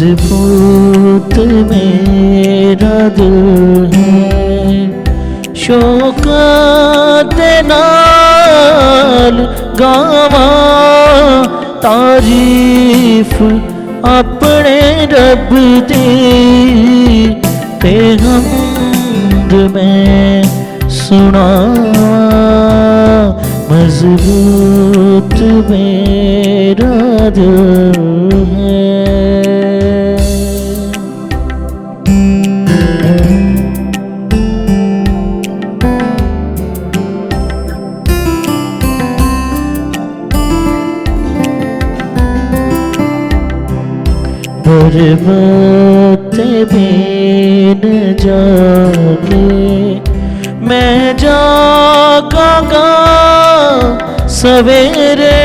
मजबूत मेरा दिल है, शौकत नाल गावा तारीफ अपने रब दी, ते हमद मैं सुना मजबूत मेरा दिल है। बरबते बिन जागे मैं जागांगा सवेरे,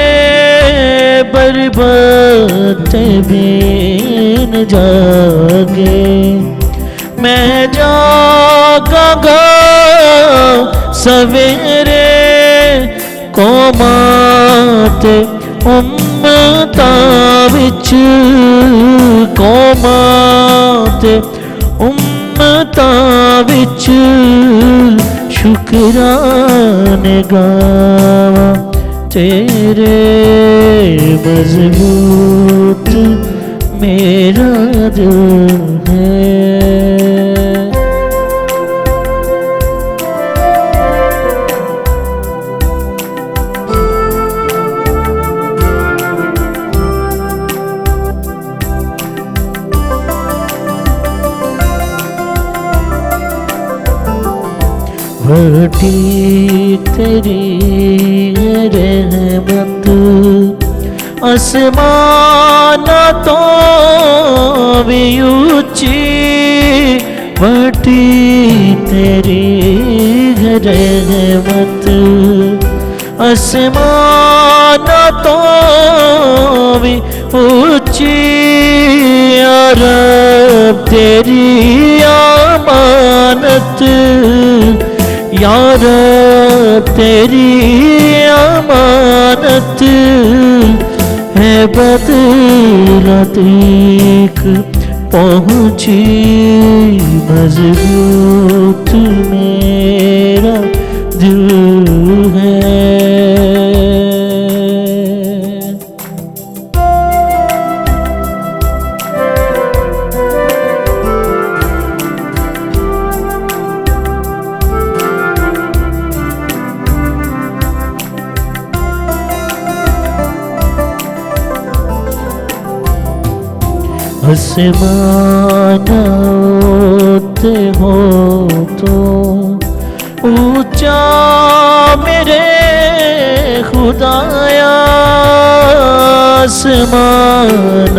बरबते बिन जागे मैं जागांगा सवेरे, कौमां ते उम्मतां विच, कौमां ते उम्मतां विच शुकराने गावां तेरे, मजबूत मेरा दिल है। बड़ी तेरी रहमत आसमाना तो भी ऊंची, बड़ी तेरी रहमत आसमाना तो भी ऊंची, या रब तेरी अमानत, या रब तेरी अमानत है बदला तक पहुँची, मजबूत मेरा दिल है। आसमानों हो तो ऊंचा मेरे खुदाया, आसमान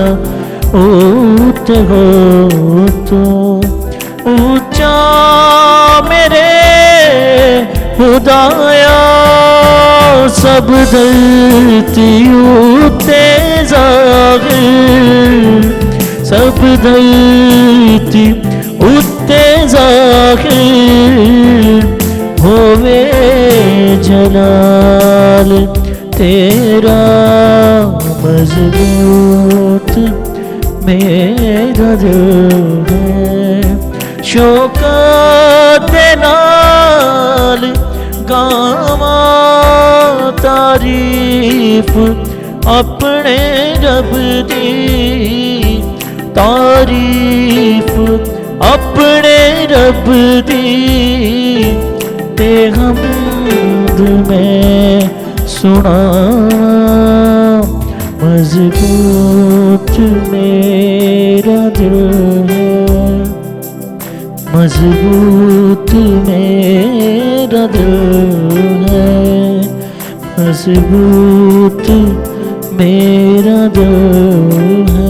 ऊंचे हो तो ऊंचा मेरे खुदाया, सब धरती ऊते जागिर, सब धरती उत्ते ज़ाहिर होवे जलाल तेरा, मजबूत मेरा दिल है, शौकत नाल गावा तारीफ अपने रब दी, तारीफ अपने रब दी, ते हमद में सुना मजबूत मेरा दिल है, मजबूत मेरा दिल है, मजबूत मेरा दिल है।